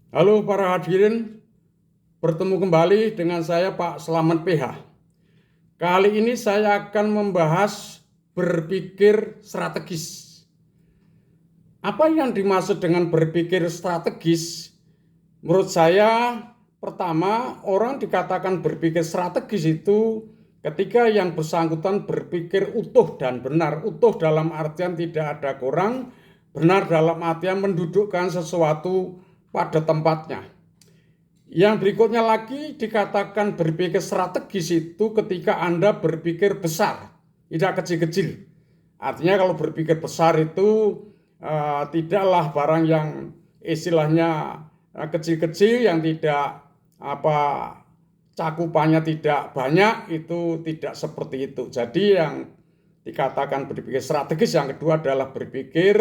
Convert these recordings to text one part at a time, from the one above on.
Halo para hadirin, bertemu kembali dengan saya Pak Slamet PH. Kali ini saya akan membahas berpikir strategis. Apa yang dimaksud dengan berpikir strategis? Menurut saya, pertama, orang dikatakan berpikir strategis itu ketika yang bersangkutan berpikir utuh dan benar. Utuh dalam artian tidak ada kurang, benar dalam artian mendudukkan sesuatu pada tempatnya. Yang berikutnya lagi dikatakan berpikir strategis itu ketika Anda berpikir besar, tidak kecil-kecil. Artinya kalau berpikir besar itu tidaklah barang yang istilahnya kecil-kecil yang tidak apa cakupannya tidak banyak, itu tidak seperti itu. Jadi yang dikatakan berpikir strategis yang kedua adalah berpikir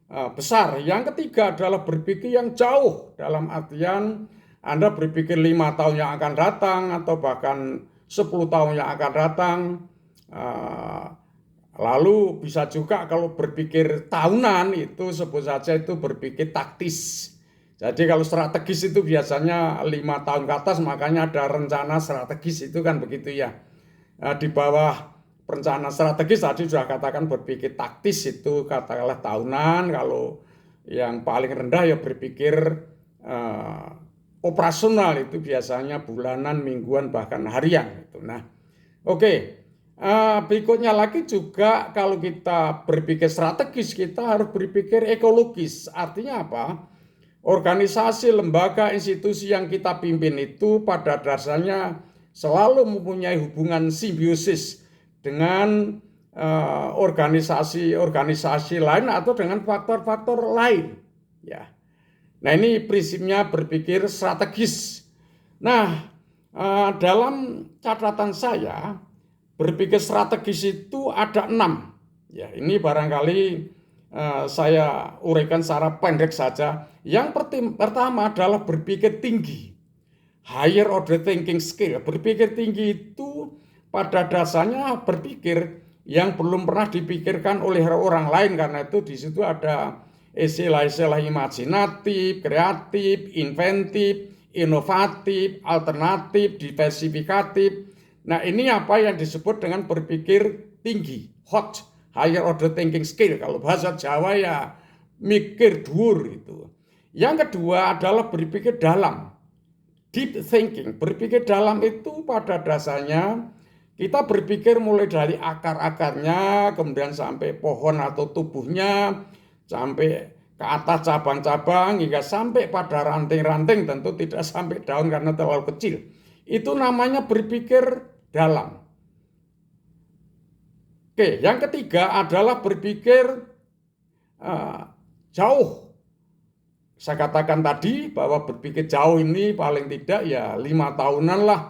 besar. Yang ketiga adalah berpikir yang jauh dalam artian Anda berpikir 5 tahun yang akan datang atau bahkan 10 tahun yang akan datang. Lalu bisa juga kalau berpikir tahunan itu sebut saja itu berpikir taktis. Jadi kalau strategis itu biasanya 5 tahun ke atas, makanya ada rencana strategis itu kan begitu ya. Di bawah perencanaan strategis tadi sudah katakan berpikir taktis itu katakanlah tahunan. Kalau yang paling rendah ya berpikir operasional itu biasanya bulanan, mingguan, bahkan harian. Nah, oke. Berikutnya lagi juga kalau kita berpikir strategis, kita harus berpikir ekologis. Artinya apa? Organisasi, lembaga, institusi yang kita pimpin itu pada dasarnya selalu mempunyai hubungan simbiosis dengan organisasi-organisasi lain atau dengan faktor-faktor lain. Ya. Nah, ini prinsipnya berpikir strategis. Nah, dalam catatan saya, berpikir strategis itu ada 6. Ya, ini barangkali saya uraikan secara pendek saja. Yang pertama adalah berpikir tinggi. Higher order thinking skill. Berpikir tinggi itu pada dasarnya berpikir yang belum pernah dipikirkan oleh orang lain, karena itu di situ ada istilah-istilah imajinatif, kreatif, inventif, inovatif, alternatif, diversifikatif. Nah, ini apa yang disebut dengan berpikir tinggi, hot, higher order thinking skill. Kalau bahasa Jawa ya mikir dhuwur itu. Yang kedua adalah berpikir dalam, deep thinking. Berpikir dalam itu pada dasarnya kita berpikir mulai dari akar-akarnya, kemudian sampai pohon atau tubuhnya, sampai ke atas cabang-cabang, hingga sampai pada ranting-ranting, tentu tidak sampai daun karena terlalu kecil. Itu namanya berpikir dalam. Oke, yang ketiga adalah berpikir jauh. Saya katakan tadi bahwa berpikir jauh ini paling tidak ya 5 tahunan lah.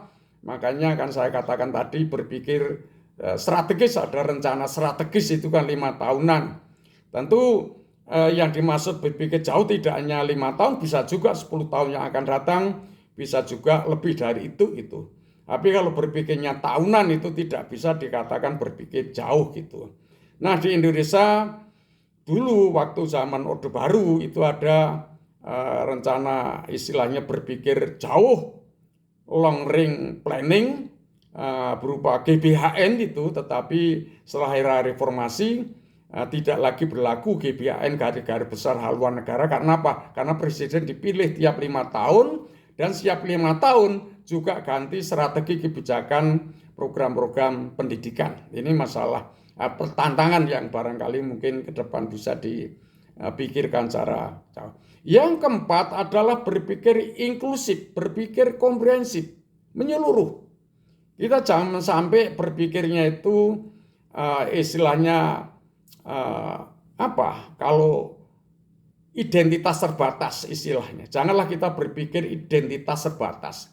Makanya kan saya katakan tadi berpikir strategis, ada rencana strategis itu kan 5 tahunan. Tentu yang dimaksud berpikir jauh tidak hanya 5 tahun, bisa juga 10 tahun yang akan datang, bisa juga lebih dari itu. Tapi kalau berpikirnya tahunan itu tidak bisa dikatakan berpikir jauh gitu. Nah, di Indonesia dulu waktu zaman Orde Baru itu ada rencana istilahnya berpikir jauh, long range planning, berupa GBHN itu, tetapi setelah era reformasi tidak lagi berlaku GBHN, garis-garis besar haluan negara. Karena apa? Karena presiden dipilih tiap 5 tahun, dan setiap 5 tahun juga ganti strategi kebijakan program-program pendidikan. Ini masalah pertantangan yang barangkali mungkin ke depan bisa dipikirkan secara jauh. Yang keempat adalah berpikir inklusif, berpikir komprehensif, menyeluruh. Kita jangan sampai berpikirnya itu istilahnya kalau identitas terbatas istilahnya. Janganlah kita berpikir identitas terbatas.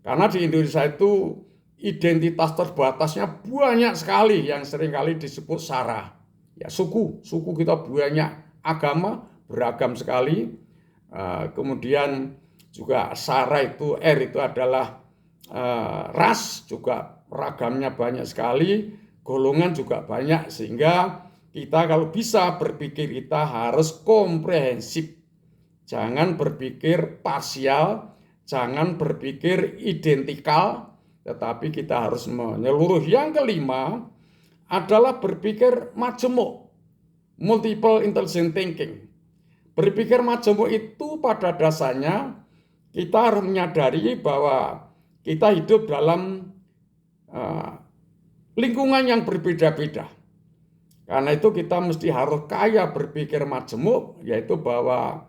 Karena di Indonesia itu identitas terbatasnya banyak sekali yang seringkali disebut SARA. Ya, suku kita banyak, agama beragam sekali. Kemudian juga SARA itu, R itu adalah ras, juga ragamnya banyak sekali, golongan juga banyak, sehingga kita kalau bisa berpikir kita harus komprehensif. jangan berpikir parsial, jangan berpikir identikal, tetapi kita harus menyeluruh. Yang kelima adalah berpikir majemuk, multiple intelligent thinking. Berpikir majemuk itu pada dasarnya kita harus menyadari bahwa kita hidup dalam lingkungan yang berbeda-beda. Karena itu kita mesti harus kaya berpikir majemuk, yaitu bahwa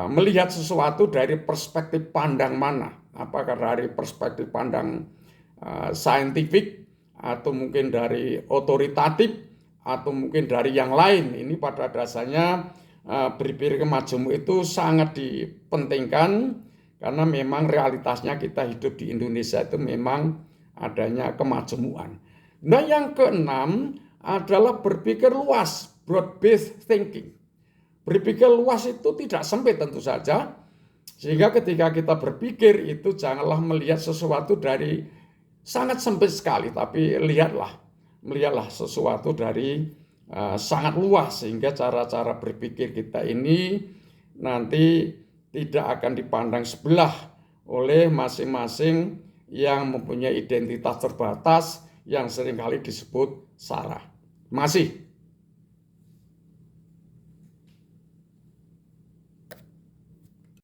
melihat sesuatu dari perspektif pandang mana. Apakah dari perspektif pandang saintifik, atau mungkin dari otoritatif, atau mungkin dari yang lain. Ini pada dasarnya berpikir majemuk itu sangat dipentingkan, karena memang realitasnya kita hidup di Indonesia itu memang adanya kemajemukan. Nah, yang keenam adalah berpikir luas, broad-based thinking. Berpikir luas itu tidak sempit tentu saja, sehingga ketika kita berpikir itu janganlah melihat sesuatu dari sangat sempit sekali, tapi melihatlah sesuatu dari sangat luas, sehingga cara-cara berpikir kita ini nanti tidak akan dipandang sebelah oleh masing-masing yang mempunyai identitas terbatas yang seringkali disebut SARA. Masih